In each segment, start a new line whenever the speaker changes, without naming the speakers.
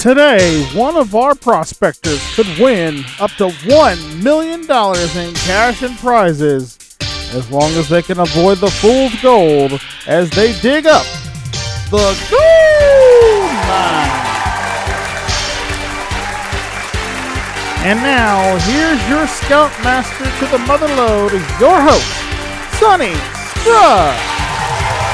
Today, one of our prospectors could win up to $1 million in cash and prizes as long as they can avoid the fool's gold as they dig up the gold mine. And now, here's your scoutmaster to the motherlode, your host, Sonny Scruggs.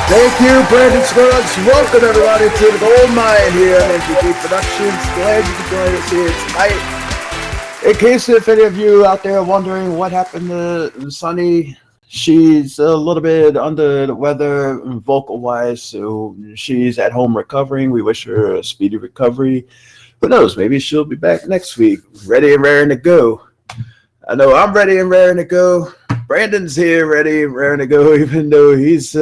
Thank you, Brandon Scruggs. Welcome, everybody, to the Gold Mine here on MGP Productions. Glad you could join us here tonight. In case if any of you out there are wondering what happened to Sunny, she's a little bit under the weather vocal-wise, so she's at home recovering. We wish her a speedy recovery. Who knows? Maybe she'll be back next week, ready and raring to go. I know I'm ready and raring to go. Brandon's here, ready and raring to go, even though he's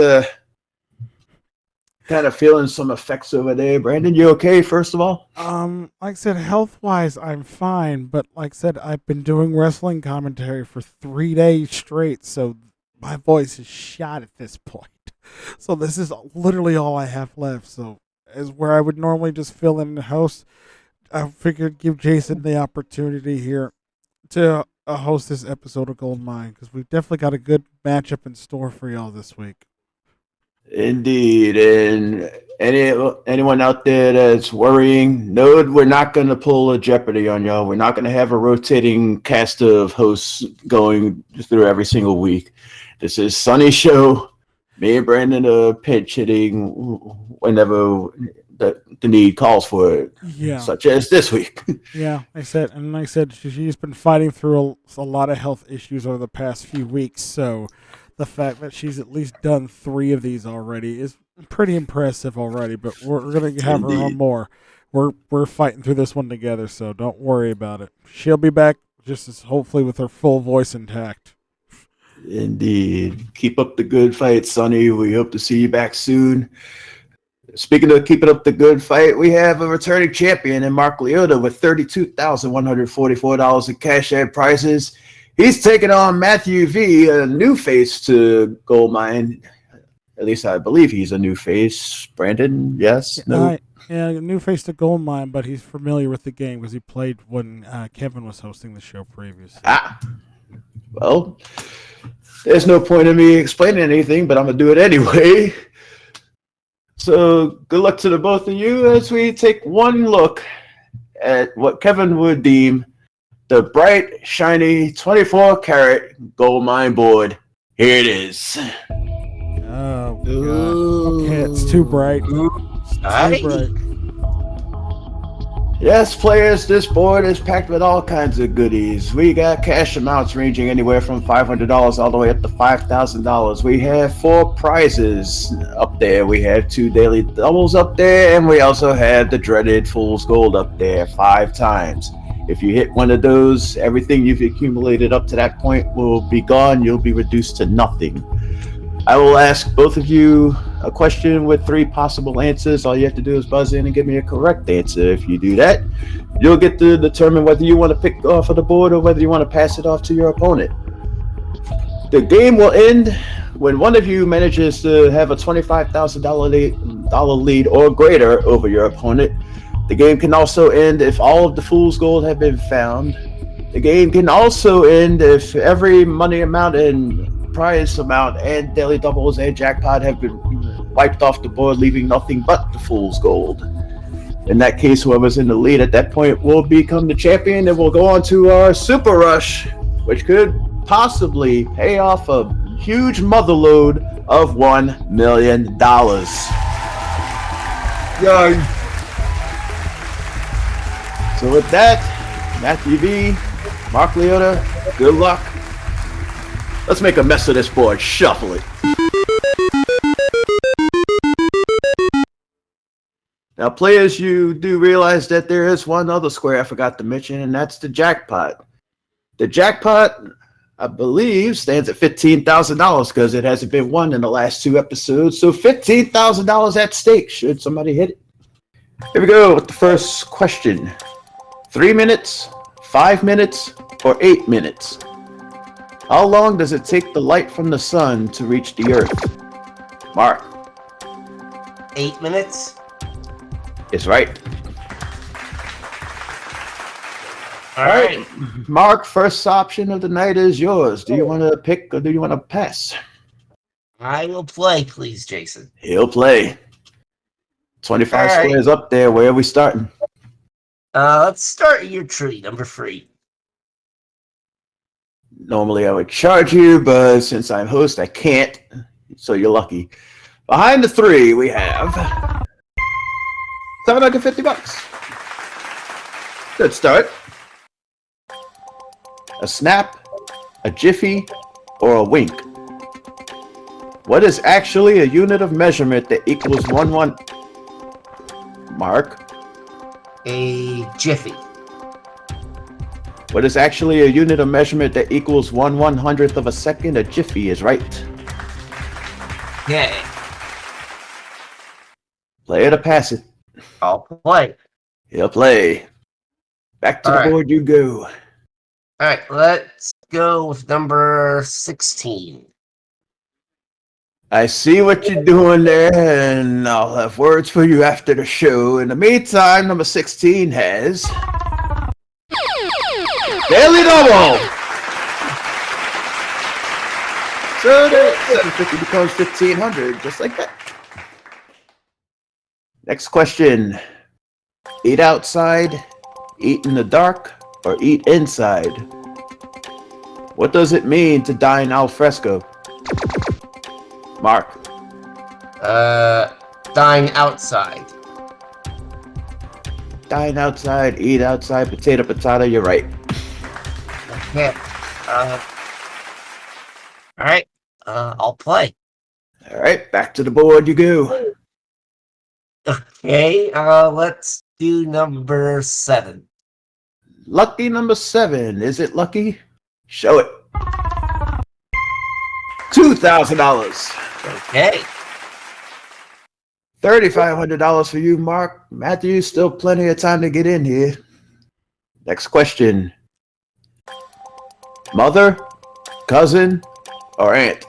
kind of feeling some effects over there. Brandon, you okay, first of all?
Like I said, health-wise, I'm fine. But like I said, I've been doing wrestling commentary for 3 days straight, so my voice is shot at this point. So this is literally all I have left. So as where I would normally just fill in the host, I figured give Jason the opportunity here to host this episode of Gold Mine, because we've definitely got a good matchup in store for y'all this week.
Indeed, and anyone out there that's worrying, no, we're not going to pull a Jeopardy on y'all. We're not going to have a rotating cast of hosts going through every single week. This is Sonny's show. Me and Brandon are pinch hitting whenever the need calls for it, such as this week.
Yeah, I said she's been fighting through a lot of health issues over the past few weeks, so the fact that she's at least done 3 of these already is pretty impressive already, but we're going to have her on more. We're fighting through this one together, so don't worry about it. She'll be back just as hopefully with her full voice intact.
Indeed. Keep up the good fight, Sonny. We hope to see you back soon. Speaking of keeping up the good fight, we have a returning champion in Mark Liotta with $32,144 in cash and prizes. He's taking on Mathew V, a new face to Gold Mine. At least I believe he's a new face. Brandon, yes? No?
Yeah, new face to Gold Mine, but he's familiar with the game because he played when Kevin was hosting the show previously.
Well, there's no point in me explaining anything, but I'm going to do it anyway. So good luck to the both of you as we take one look at what Kevin would deem the bright, shiny 24-karat gold mine board. Here it is.
Oh, God. Okay, it's too bright. It's too bright. Yes, players, this board is packed with all kinds of goodies. We got cash amounts ranging anywhere from $500 all the way up to $5,000. We have 4 prizes up there. We have 2 daily doubles up there, and we also have the dreaded Fool's Gold up there 5 times. If you hit one of those, everything you've accumulated up to that point will be gone. You'll be reduced to nothing. I will ask both of you a question with 3 possible answers. All you have to do is buzz in and give me a correct answer. If you do that, you'll get to determine whether you want to pick off of the board or whether you want to pass it off to your opponent. The game will end when one of you manages to have a $25,000 lead or greater over your opponent. The game can also end if all of the Fool's Gold have been found. The game can also end if every money amount and prize amount and daily doubles and jackpot have been wiped off the board, leaving nothing but the Fool's Gold. In that case, whoever's in the lead at that point will become the champion, and we'll go on to our Super Rush, which could possibly pay off a huge motherload of $1 million. Yay. So with that, Mathew V, Mark Liotta, good luck. Let's make a mess of this board. Shuffle it. Now, players, you do realize that there is one other square I forgot to mention, and that's the jackpot. The jackpot, I believe, stands at $15,000 because it hasn't been won in the last 2 episodes. So $15,000 at stake should somebody hit it. Here we go with the first question. 3 minutes, 5 minutes, or 8 minutes? How long does it take the light from the sun to reach the earth? Mark.
8 minutes?
Is right.
All right, Mark, first option of the night is yours. Do you want to pick or do you want to pass?
I will play, please, Jason.
He'll play. 25
All right.
squares up there. Where are we starting?
Let's start your tree, number 3.
Normally I would charge you, but since I'm host, I can't. So you're lucky. Behind the 3, we have $750. Good start. A snap, a jiffy, or a wink. What is actually a unit of measurement that equals 1/1? Mark.
A jiffy.
What is actually a unit of measurement that equals 1/100th of a second? A jiffy is right.
Okay.
Play it or pass it.
I'll play.
He'll play. Back to the board you go.
All right, let's go with number 16.
I see what you're doing there, and I'll have words for you after the show. In the meantime, number 16 has Daily Double. So that 750 becomes 1,500, just like that. Next question. Eat outside, eat in the dark, or eat inside? What does it mean to dine al fresco? Mark.
Dine outside.
Dine outside, eat outside, potato, potato, you're right.
Okay. All right. I'll play.
All right, back to the board you go.
Okay. Let's do number 7.
Lucky number 7. Is it lucky? Show it. $2,000.
Okay.
$3,500 for you, Mark. Matthew, still plenty of time to get in here. Next question. Mother, cousin, or aunt?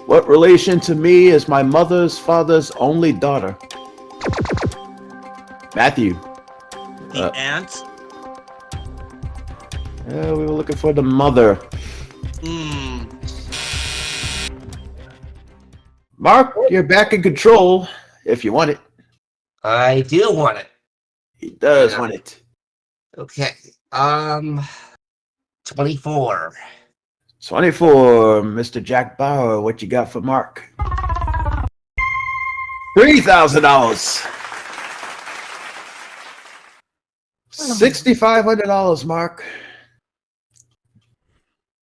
What relation to me is my mother's father's only daughter? Matthew.
The aunt?
We were looking for the mother. Mark, you're back in control if you want it.
I do want it.
He does want it.
Okay. 24.
24, Mr. Jack Bauer. What you got for Mark? $3,000. $6,500, Mark.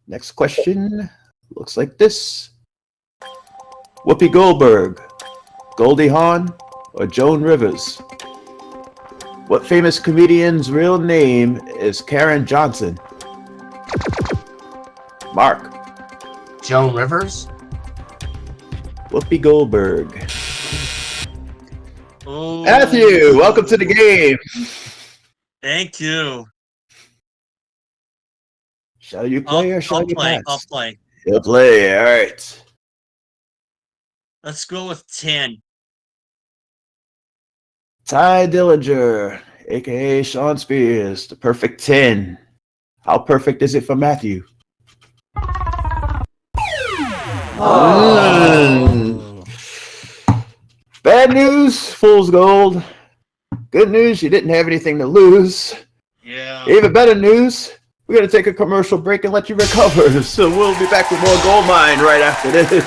Next question looks like this. Whoopi Goldberg, Goldie Hawn, or Joan Rivers? What famous comedian's real name is Karen Johnson? Mark.
Joan Rivers.
Whoopi Goldberg.
Oh.
Matthew, welcome to the game.
Thank you.
Shall you play or shall you pass?
I'll play.
You'll play, all right.
Let's go with 10.
Ty Dillinger, a.k.a. Sean Spears, the perfect 10. How perfect is it for Matthew? Bad news, fool's gold. Good news, you didn't have anything to lose.
Yeah.
Even better news, we're going to take a commercial break and let you recover. So we'll be back with more Gold Mine right after this.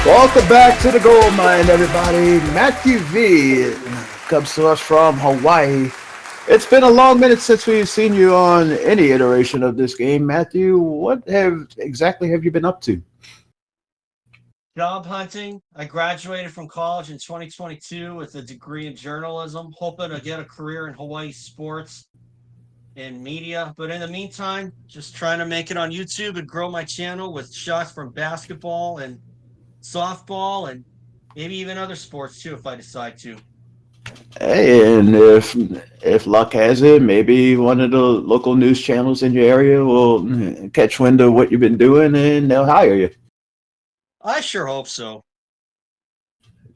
Welcome back to the Gold Mine, everybody. Matthew V comes to us from Hawaii. It's been a long minute since we've seen you on any iteration of this game. Matthew, what exactly have you been up to?
Job hunting. I graduated from college in 2022 with a degree in journalism, hoping to get a career in Hawaii sports and media. But in the meantime, just trying to make it on YouTube and grow my channel with shots from basketball and softball and Maybe even other sports too, if I decide to.
Hey, and if luck has it, maybe one of the local news channels in your area will catch wind of what you've been doing and they'll hire you.
I sure hope so.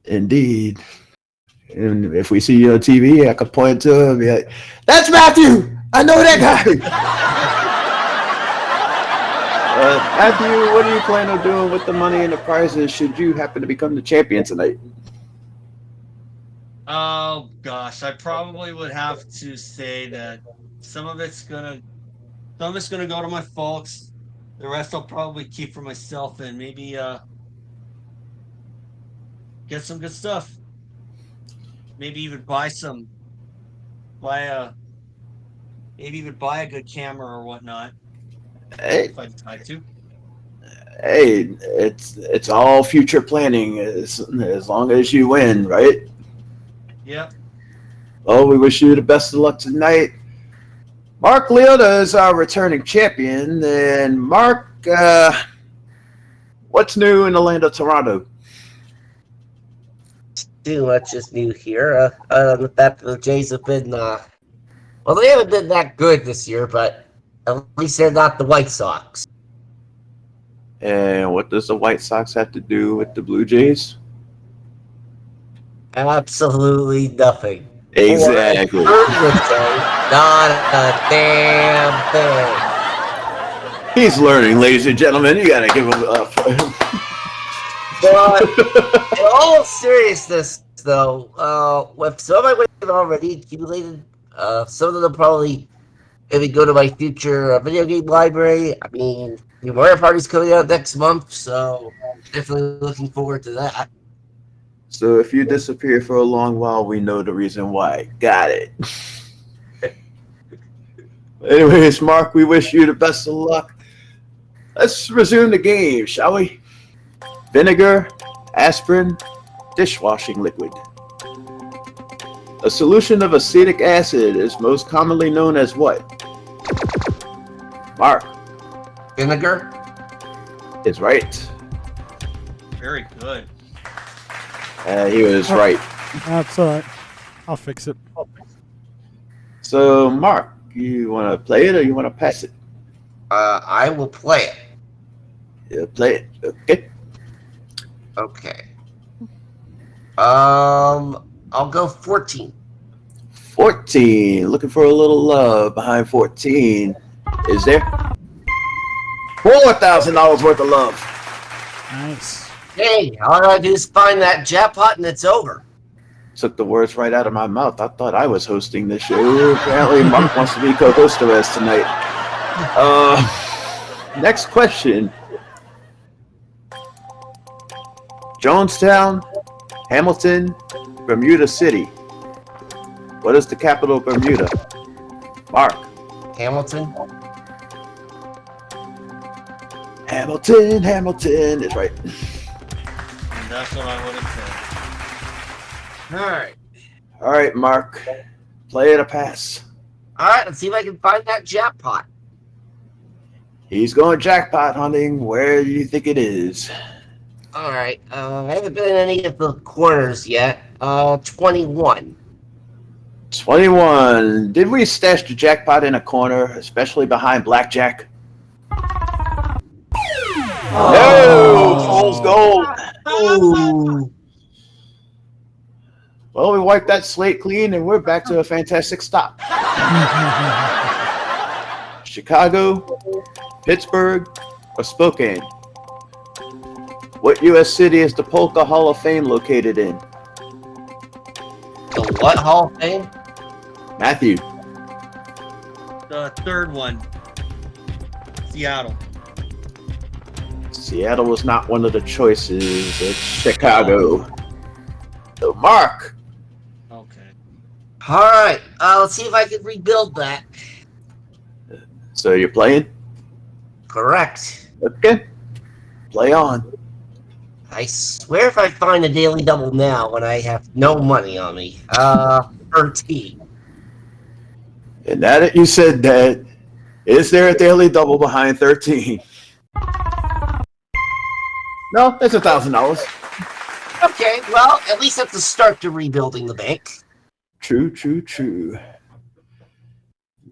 Indeed. And if we see you on TV, I could point to him and be like, "That's Matthew! I know that guy!" Matthew, what are you planning on doing with the money and the prizes should you happen to become the champion tonight?
Oh gosh, I probably would have to say that some of it's gonna go to my folks. The rest I'll probably keep for myself and maybe get some good stuff. Maybe even buy a good camera or whatnot
Hey,
if I decide to.
hey, it's all future planning as long as you win, right?
Yep.
Well, we wish you the best of luck tonight. Mark Liotta is our returning champion. And Mark, what's new in the land of Toronto?
Too much is new here. The fact that the Jays have been, well, they haven't been that good this year, but at least they're not the White Sox.
And what does the White Sox have to do with the Blue Jays?
Absolutely nothing.
Exactly.
Or, would say, not a damn thing.
He's learning, ladies and gentlemen. You gotta give him up.
But in all seriousness, though, with some of my wins already accumulated, some of them probably maybe go to my future video game library. I mean, the Mario Party's coming out next month, so definitely looking forward to that.
So if you disappear for a long while, we know the reason why. Got it. Anyways, Mark, we wish you the best of luck. Let's resume the game, shall we? Vinegar, aspirin, dishwashing liquid. A solution of acetic acid is most commonly known as what? Mark
Vinegar?
is right.
Very good.
He was right.
That's all right. I'll fix it.
So, Mark, you want to play it or you want to pass it?
I will play it.
Yeah, play it. Okay.
Okay. I'll go 14.
14. Looking for a little love behind 14. Is there? $4,000 worth of love.
Nice.
Hey, all I gotta do is find that jackpot and it's over.
Took the words right out of my mouth. I thought I was hosting this show. Apparently, Mark wants to be co-host of us tonight. Next question. Jonestown, Hamilton, Bermuda City. What is the capital of Bermuda? Mark.
Hamilton?
Hamilton is right.
And that's what I would have said.
Alright.
All right, Mark. Play it or pass.
Alright, let's see if I can find that jackpot.
He's going jackpot hunting. Where do you think it is?
Alright, I haven't been in any of the corners yet. 21.
21. Did we stash the jackpot in a corner, especially behind blackjack? No! Fool's gold.
Ooh.
Well, we wiped that slate clean, and we're back to a fantastic stop. Chicago, Pittsburgh, or Spokane? What U.S. city is the Polka Hall of Fame located in?
The what Hall of Fame?
Matthew.
The third one. Seattle.
Seattle was not one of the choices. It's Chicago. So, Mark.
Okay.
Alright, let's see if I can rebuild that.
So you're playing?
Correct.
Okay. Play on.
I swear if I find a daily double now when I have no money on me. 13.
And now that you said that, is there a daily double behind 13? No, it's $1,000.
Okay, well, at least that's a start to rebuilding the bank.
True, true, true.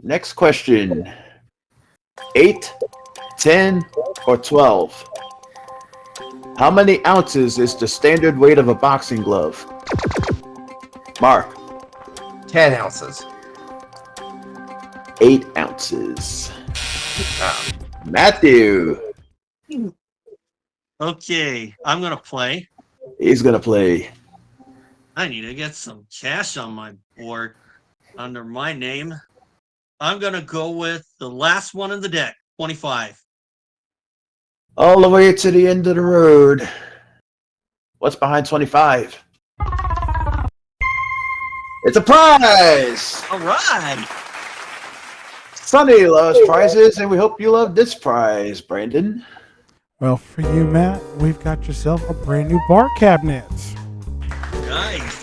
Next question. 8, 10, or 12? How many ounces is the standard weight of a boxing glove? Mark.
10 ounces.
8 ounces.
Oh.
Matthew.
Okay, I'm gonna play.
He's going to play.
I need to get some cash on my board under my name. I'm gonna go with the last one in the deck, 25.
All the way to the end of the road. What's behind 25? It's a prize!
All right.
Sonny loves prizes, and we hope you love this prize, Brandon.
Well, for you, Matt, we've got yourself a brand new bar cabinet.
Nice.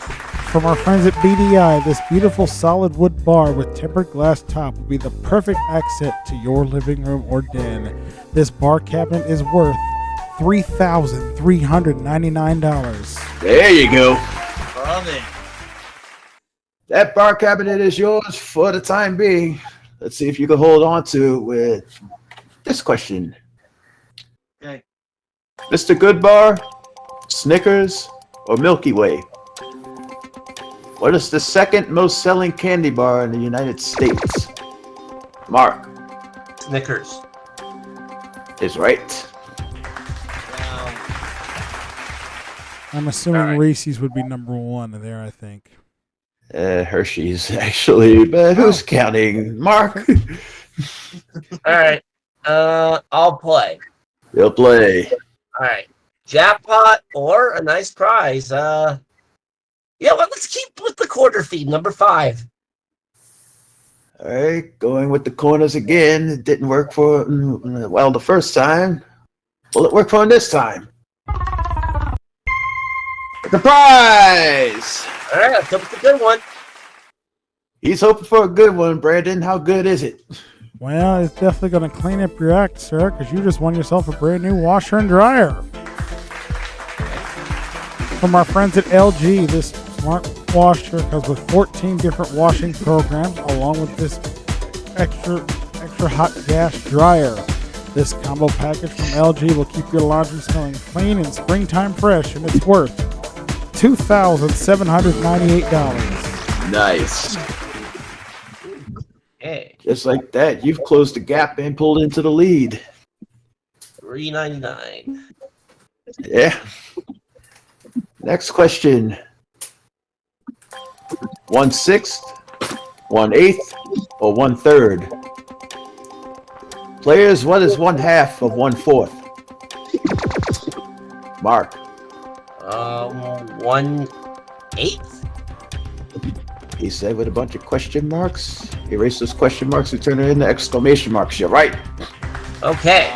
From our friends at BDI, this beautiful solid wood bar with tempered glass top will be the perfect accent to your living room or den. This bar cabinet is worth $3,399.
There you go.
Love it.
That bar cabinet is yours for the time being. Let's see if you can hold on to it with this question.
Okay.
Mr. Goodbar, Snickers, or Milky Way? What is the second most selling candy bar in the United States? Mark
Snickers.
is right.
Wow.
I'm assuming
All right.
Reese's would be number one there, I think.
Hershey's, actually, but who's counting? Mark?
All right. I'll play.
He'll play.
All right. Jackpot or a nice prize. Yeah, well, let's keep with the quarter feed, number 5.
All right, going with the corners again. It didn't work for, well, the first time. Will it work for him this time? The prize!
All right, let's go with the good one.
He's hoping for a good one, Brandon. How good is it?
Well, it's definitely going to clean up your act, sir, because you just won yourself a brand new washer and dryer. From our friends at LG, this smart washer comes with 14 different washing programs, along with this extra hot gas dryer. This combo package from LG will keep your laundry smelling clean and springtime fresh, and it's worth $2,798.
Nice.
Hey,
Just like that, you've closed the gap and pulled into the lead.
$3.99.
Yeah. Next question. 1/6, 1/8, or 1/3? Players, what is 1/2 of 1/4? Mark.
1/8.
He said with a bunch of question marks. Erase those question marks and turn it into exclamation marks. You're right.
Okay.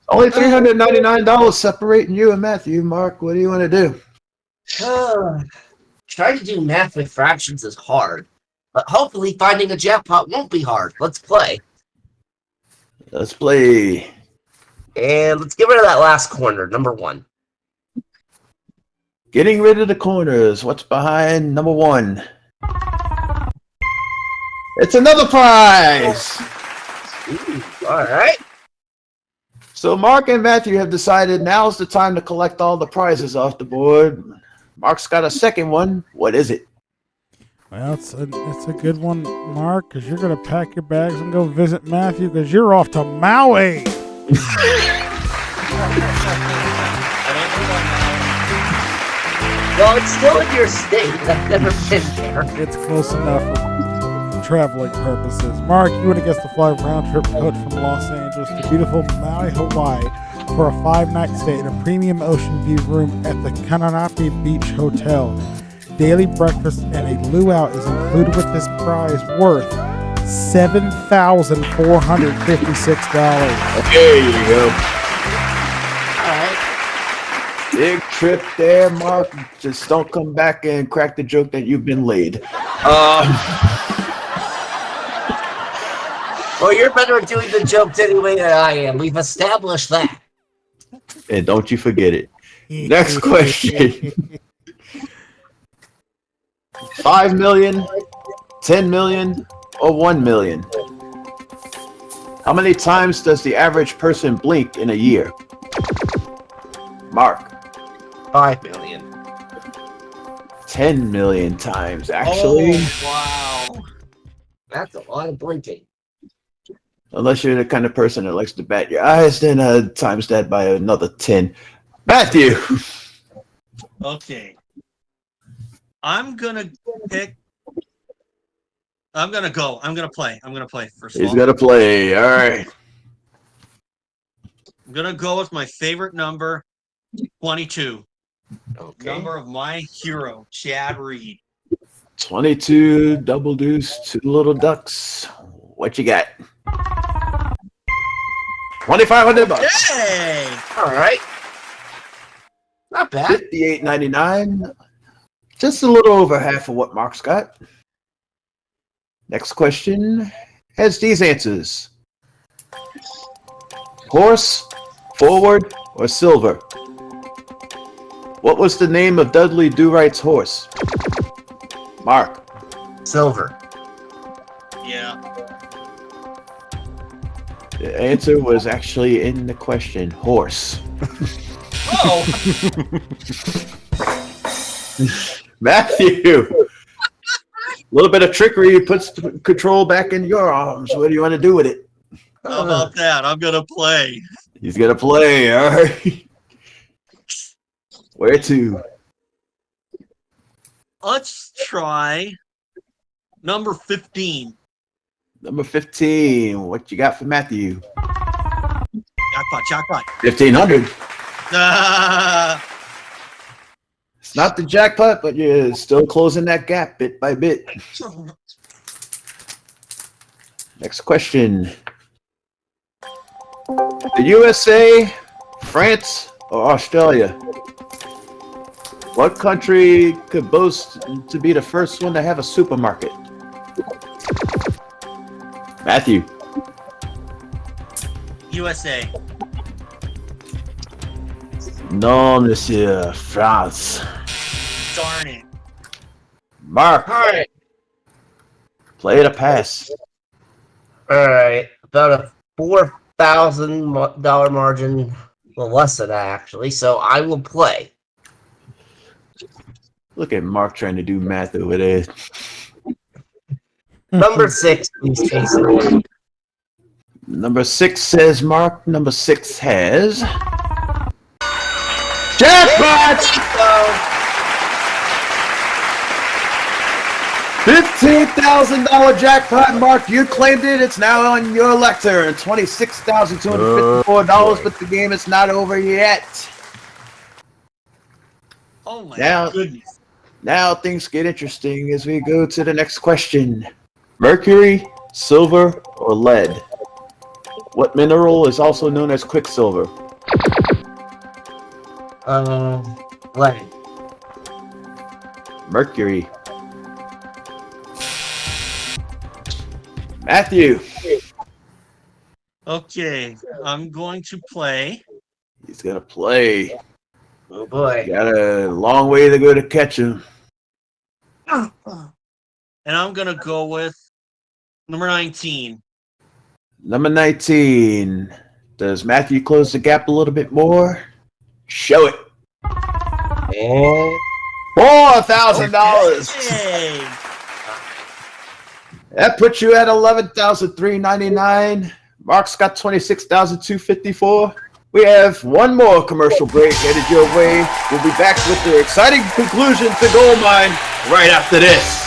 Only $399 separating you and Matthew. Mark, what do you want to do?
Trying to do math with fractions is hard, but hopefully finding a jackpot won't be hard. Let's play.
Let's play.
And let's get rid of that last corner, number 1.
Getting rid of the corners. What's behind number 1? It's another prize.
Ooh, all right.
So Mark and Matthew have decided now's the time to collect all the prizes off the board. Mark's got a second one. What is it?
Well, it's a good one, Mark, because you're going to pack your bags and go visit Matthew because you're off to Maui.
Well, it's still in your state. I've never been there.
It's close enough for traveling purposes. Mark, you want to guess the fly round-trip coach from Los Angeles to beautiful Maui, Hawaii for a 5-night stay in a premium ocean view room at the Kananapi Beach Hotel. Daily breakfast and a luau is included with this prize worth $7,456.
There you go.
All right.
Big trip there, Mark. Just don't come back and crack the joke that you've been laid.
Well, you're better at doing the jokes anyway than I am. We've established that.
And don't you forget it. Next question. 5 million, 10 million, or 1 million? How many times does the average person blink in a year? Mark.
5 million.
10 million times, actually.
Oh, wow.
That's a lot of blinking.
Unless you're the kind of person that likes to bat your eyes, then times that by another 10. Matthew.
Okay. I'm gonna pick. I'm gonna go. I'm gonna play. First of
He's
all.
gonna play. All right.
I'm gonna go with my favorite number, 22.
Okay.
Number of my hero, Chad Reed.
22, double deuce, 2 little ducks. What you got? $2,500.
Hey!
All right. Not bad.
$58.99. Just a little over half of what Mark's got. Next question has these answers: horse, forward, or silver? What was the name of Dudley Do-Right's horse? Mark.
Silver.
Yeah.
The answer was actually in the question: horse.
Oh!
Matthew. A little bit of trickery puts control back in your arms. What do you want to do with it?
How about that? I'm gonna play.
He's gonna play. All right. Where to?
Let's try number 15.
Number 15. What you got for Matthew?
Jackpot.
1,500.
Ah,
It's not the jackpot, but you're still closing that gap bit by bit. Next question. The USA, France, or Australia? What country could boast to be the first one to have a supermarket? Matthew.
USA.
No, monsieur. France.
Darn it.
Mark.
All right.
Play it a pass.
All right. About a $4,000 margin. Well, less than that, actually. So I will play.
Look at Mark trying to do math over there.
Number 6, please, Jason.
Number 6 says Mark. Number 6 has jackpot! $15,000 jackpot, Mark. You claimed it. It's now on your lectern. $26,254, but the game is not over yet.
Oh my
Now-
goodness.
Now things get interesting as we go to the next question. Mercury, silver, or lead? What mineral is also known as quicksilver?
Lead.
Mercury. Matthew.
Okay, I'm going to play.
He's going to play.
Oh boy.
Got a long way to go to catch him.
And I'm going to go with number 19.
Number 19. Does Matthew close the gap a little bit more? Show it.
And
$4,000.
Hey!
That puts you at $11,399. Mark's got $26,254. We have one more commercial break headed your way. We'll be back with the exciting conclusion to Gold Mine right after this.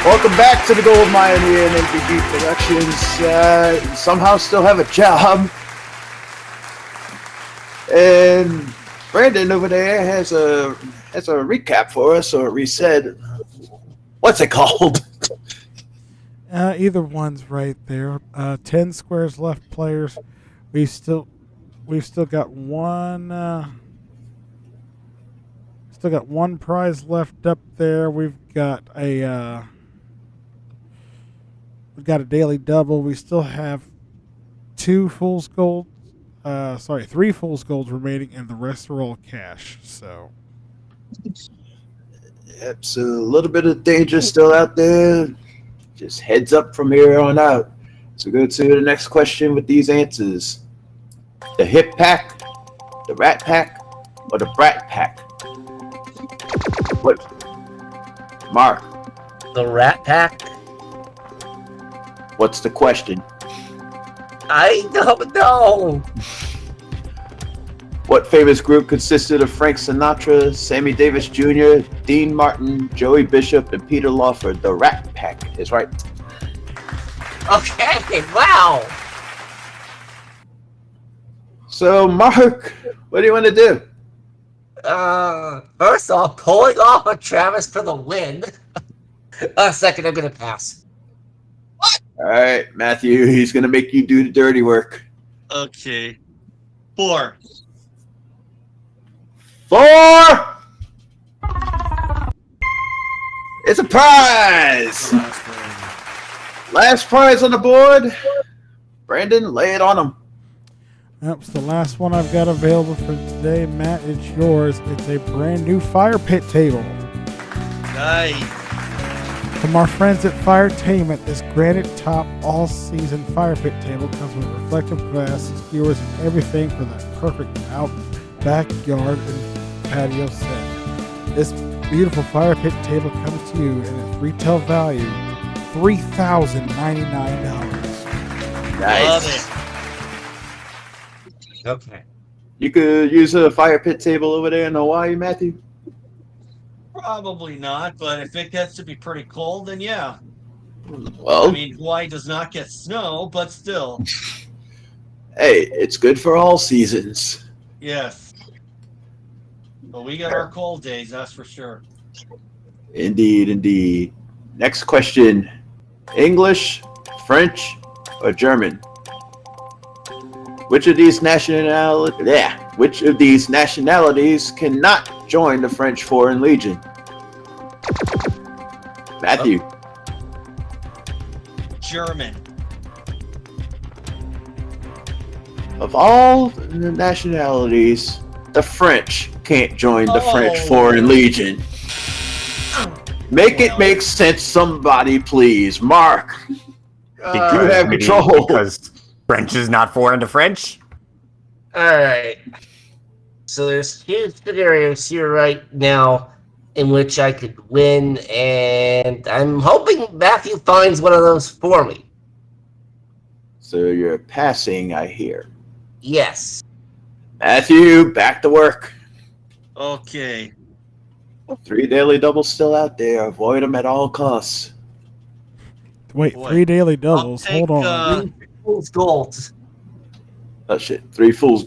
Welcome back to the Gold Mine here in MPG Productions. Somehow still have a job. And Brandon over there has a recap for us, or a reset. What's it called?
Either one's right there. 10 squares left, players. We still we've still got one prize left up there. We've got a daily double. We still have three fool's golds remaining, and the rest are all cash. So,
Yep, so a little bit of danger still out there. Just heads up from here on out. So go to the next question with these answers. The Hip Pack, the Rat Pack, or the Brat Pack? What? Mark,
The Rat Pack?
what's the question?
I don't know.
What famous group consisted of Frank Sinatra, Sammy Davis Jr., Dean Martin, Joey Bishop, and Peter Lawford? The Rat Pack is right.
Okay, wow.
So, Mark, what do you want to do?
First off, pulling off a Travis for the win. Second, I'm gonna pass.
All right, Matthew, he's going to make you do the dirty work.
Okay. 4.
4! It's a prize! Last prize on the board. Brandon, lay it on him.
that's the last one I've got available for today. Matt, it's yours. It's a brand new fire pit table.
Nice.
From our friends at Firetainment, this granite top all-season fire pit table comes with reflective glass, skewers, and everything for that perfect out backyard and patio set. This beautiful fire pit table comes to you in its retail value, $3,099.
Nice.
Okay.
You could use a fire pit table over there in Hawaii, Matthew?
Probably not, but if it gets to be pretty cold, then yeah.
Well,
I mean, Hawaii does not get snow, but still.
hey, it's good for all seasons.
Yes. But we get our cold days, that's for sure.
Indeed, indeed. Next question. English, French, or German? Which of these nationalities cannot join the French Foreign Legion? Matthew.
German.
Of all the nationalities, the French can't join the French
Oh.
Foreign Legion. Make it make sense, somebody, please. Mark, you have control.
Because French is not foreign to French.
Alright. So there's two scenarios here right now in which I could win, and I'm hoping Matthew finds one of those for me.
So you're passing, I hear.
Yes.
Matthew, back to work.
Okay.
3 daily doubles still out there. Avoid them at all costs.
Wait,
Boy.
3 daily
I'll
doubles.
take,
Hold on.
Fool's gold.
Oh shit, 3 fools.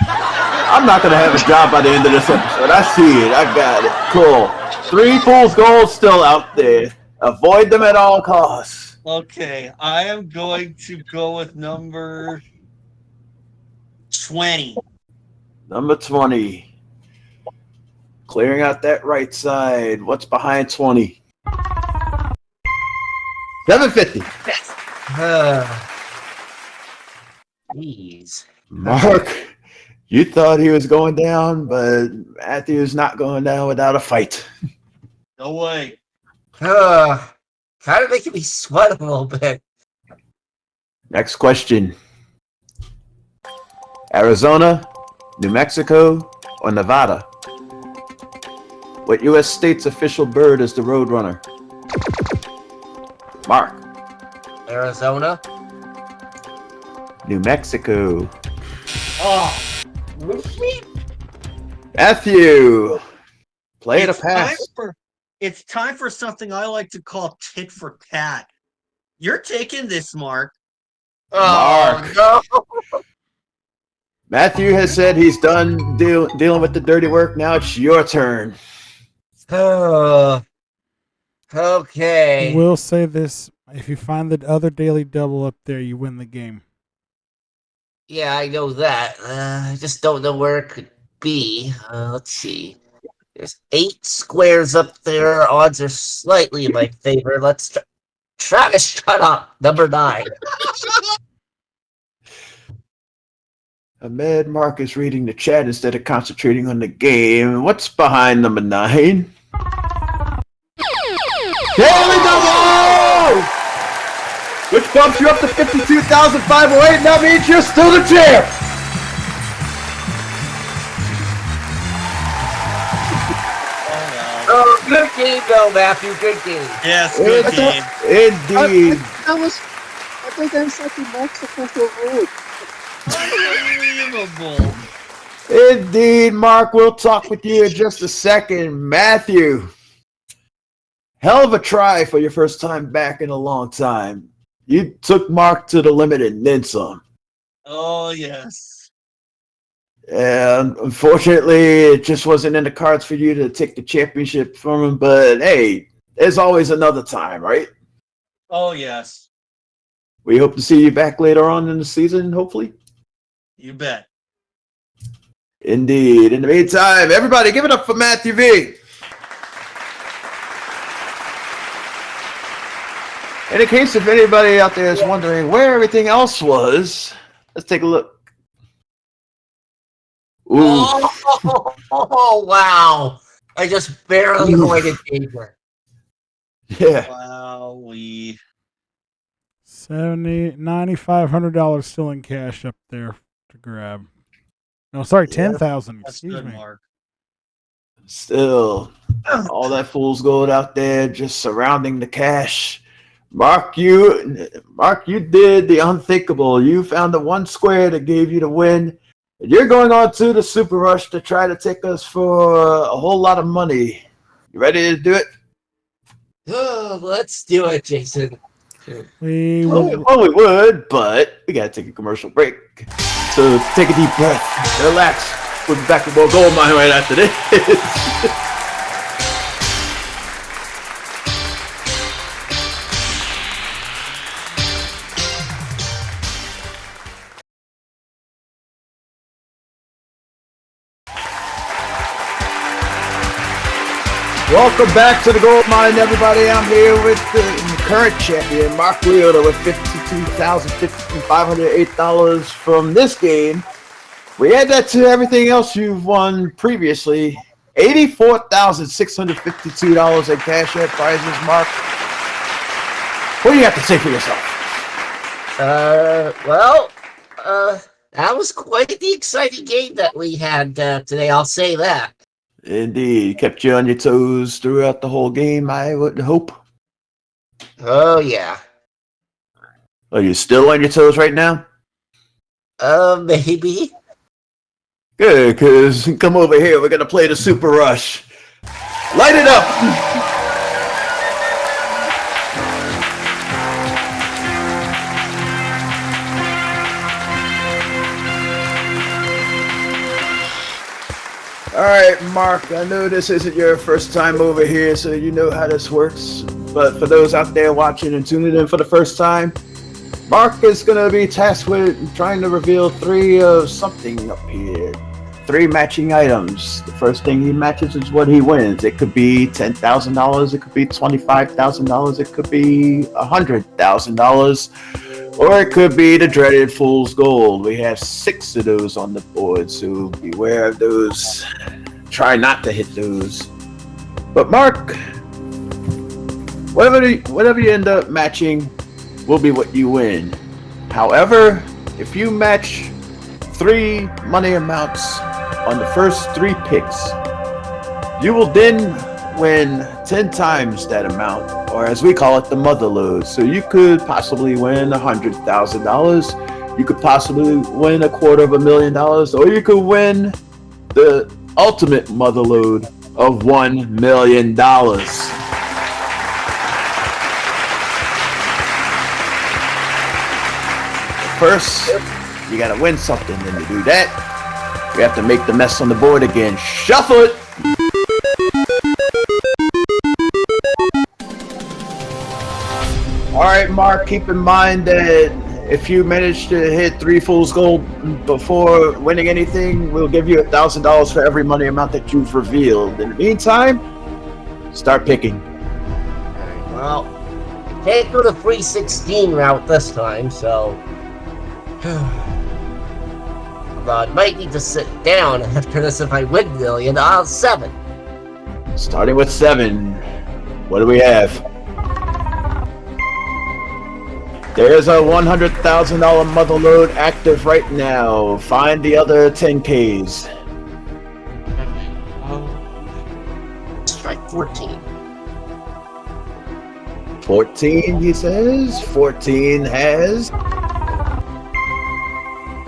I'm not gonna have a job by the end of this episode. I see it. I got it. Cool. 3 fools gold still out there. Avoid them at all costs.
Okay, I am going to go with number 20.
Number 20. Clearing out that right side. What's behind 20? 750.
Jeez.
Mark, you thought he was going down, but Matthew's not going down without a fight.
No way.
Kind of making me sweat a little bit.
Next question. Arizona, New Mexico, or Nevada? What U.S. state's official bird is the Roadrunner? Mark.
Arizona.
New Mexico.
Oh. Really?
Matthew. Play the
It's time
pass.
It's time for something I like to call tit for tat. You're taking this, Mark.
Mark.
No.
Matthew has said he's done dealing with the dirty work. Now it's your turn.
Okay.
We'll say this. If you find the other daily double up there, you win the game.
Yeah, I know that. I just don't know where it could be. Let's see. There's 8 squares up there. Odds are slightly in my favor. Let's try. Travis, shut up. Number 9.
Ahmed Mark is reading the chat instead of concentrating on the game. What's behind number 9? Daily double! Which bumps you up to 52,508, and that means you're still the champ!
Oh, good game, though, Matthew. Good game.
Yes, good game.
Indeed.
I thought that was something Mark's supposed to avoid.
Unbelievable.
Indeed, Mark. We'll talk with you in just a second. Matthew, hell of a try for your first time back in a long time. You took Mark to the limit and then some.
Oh, yes.
And unfortunately, it just wasn't in the cards for you to take the championship from him. But hey, there's always another time, right?
Oh, yes.
We hope to see you back later on in the season, hopefully.
You bet.
Indeed. In the meantime, everybody give it up for Mathew V. And in case if anybody out there is wondering where everything else was, let's take a look. Ooh.
Oh, wow. I just barely avoided danger.
Yeah.
Wow, we.
$9,500 still in cash up there to grab. No, sorry, 10,000.
That's
Excuse
good,
me.
Mark.
Still, all that fool's gold out there just surrounding the cash. Mark, you did the unthinkable. You found the one square that gave you the win. And you're going on to the Super Rush to try to take us for a whole lot of money. You ready to do it?
Oh, let's do it, Jason.
We
Well,
will.
we would, but we gotta take a commercial break. So take a deep breath, relax. We'll be back with more gold mine right after this. Welcome back to the Gold Mine, everybody. I'm here with the current champion, Mark Liotta, with $52,508 from this game. We add that to everything else you've won previously. $84,652 in cash at prizes, Mark. What do you have to say for yourself?
That was quite the exciting game that we had today. I'll say that.
Indeed. Kept you on your toes throughout the whole game, I would hope.
Oh, yeah.
Are you still on your toes right now?
Maybe.
Good, because come over here. We're going to play the Super Rush. Light it up! All right, Mark, I know this isn't your first time over here, so you know how this works. But for those out there watching and tuning in for the first time, Mark is going to be tasked with trying to reveal 3 of something up here. 3 matching items. The first thing he matches is what he wins. It could be $10,000, it could be $25,000, it could be $100,000, or it could be the dreaded Fool's Gold. We have 6 of those on the board, so beware of those. Try not to hit those. But Mark, whatever you end up matching will be what you win. However, if you match 3 money amounts on the first 3 picks, you will then win 10 times that amount, or as we call it, the mother load. So you could possibly win $100,000, you could possibly win $250,000, or you could win the ultimate mother load of $1 million. First, you gotta win something, and to do that, we have to make the mess on the board again. Shuffle it! Alright, Mark, keep in mind that If you manage to hit 3 fool's gold before winning anything, we'll give you $1,000 for every money amount that you've revealed. In the meantime, start picking.
Well, can't go the 316 route this time, so I might need to sit down after this if I win million. I'll 7.
Starting with 7. What do we have? There's a $100,000 mother load active right now. Find the other 10Ks.
Strike 14.
14, he says. 14 has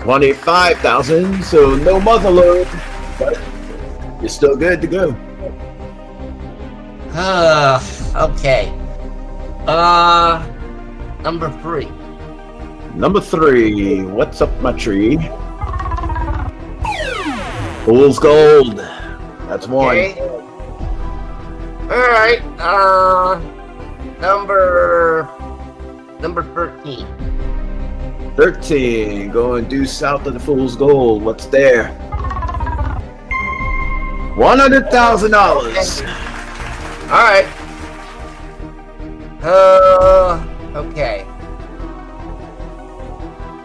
25,000, so no mother load, but you're still good to go.
Okay. Number 3.
Number 3, what's up my tree? Fool's gold. That's 1.
Okay. Alright, number 13.
13, going due south of the Fool's Gold. What's there? $100,000.
Alright. Okay.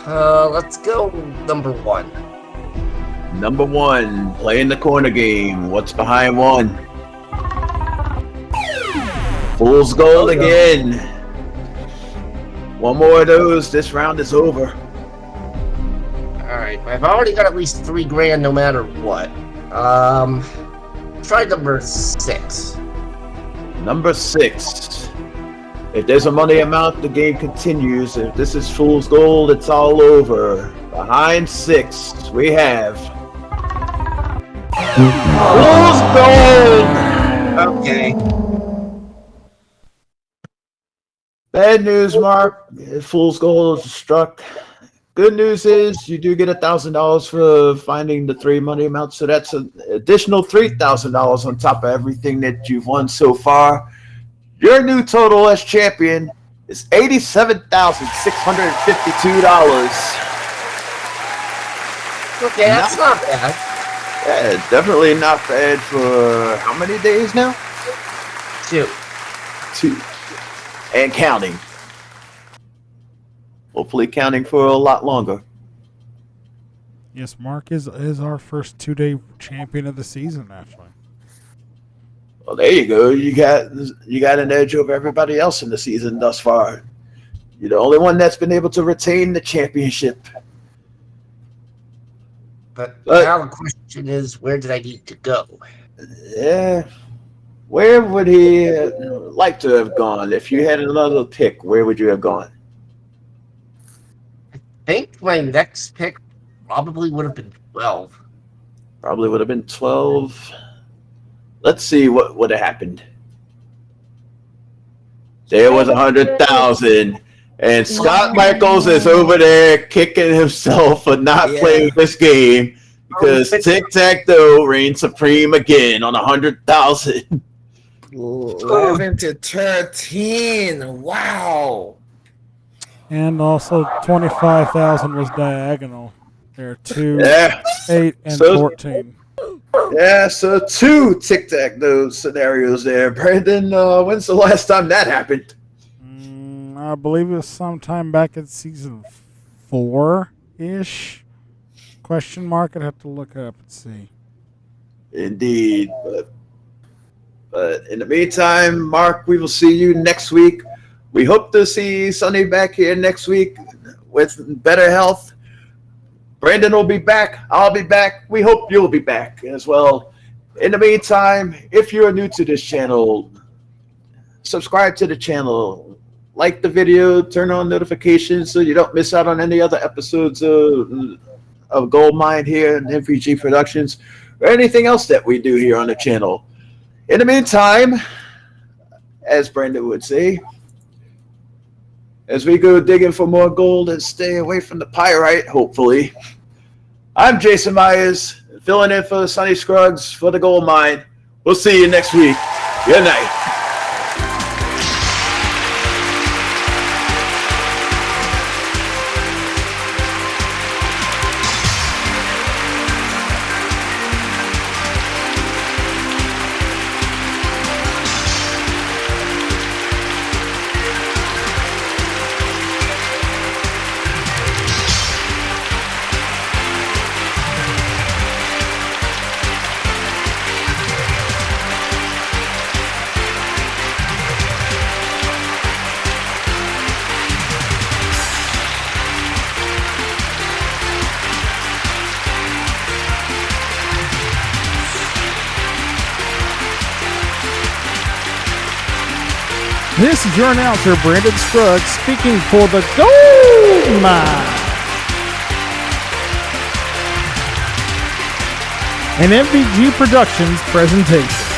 Let's go number 1.
Number 1, playing the corner game. What's behind 1? Fool's Gold again. 1 more of those. This round is over.
Alright, I've already got at least $3,000 no matter what. Try number 6.
Number 6. If there's a money amount, the game continues. If this is Fool's Gold, it's all over. Behind 6, we have Fool's Gold!
Okay.
Bad news, Mark. Fool's Gold is struck. Good news is you do get $1,000 for finding the 3 money amounts, so that's an additional $3,000 on top of everything that you've won so far. Your new total as champion is $87,652.
Okay, that's not bad.
Yeah, definitely not bad for how many days now?
2.
2. And counting. Hopefully counting for a lot longer.
Yes, Mark is our first 2-day champion of the season, actually.
Well, there you go. You got an edge over everybody else in the season thus far. You're the only one that's been able to retain the championship.
But now the question is, where did I need to go?
Yeah. Where would he like to have gone? If you had another pick, where would you have gone?
I think my next pick probably would have been 12.
Probably would have been 12. Let's see what would have happened. There was 100,000. And Scott Michaels is over there kicking himself for not playing this game because tic-tac-toe reigns supreme again on 100,000.
11 to 13. Wow.
And also 25,000 was diagonal. There are 2, 8, and 14.
Yeah, so 2 tic-tac-toe scenarios there. Brandon, when's the last time that happened?
I believe it was sometime back in season 4-ish. Question mark. I'd have to look up and see.
Indeed. But in the meantime, Mark, we will see you next week. We hope to see Sonny back here next week with better health. Brandon will be back. I'll be back. We hope you'll be back as well. In the meantime, if you're new to this channel, subscribe to the channel. Like the video, turn on notifications so you don't miss out on any other episodes of Gold Mine here in MVG Productions or anything else that we do here on the channel. In the meantime, as Brandon would say, as we go digging for more gold and stay away from the pyrite, hopefully, I'm Jason Meyers, filling in for Sonny Scruggs for the Gold Mine. We'll see you next week. Good night.
This is your announcer, Brandon Scruggs, speaking for the Gold Mine. An MVG Productions presentation.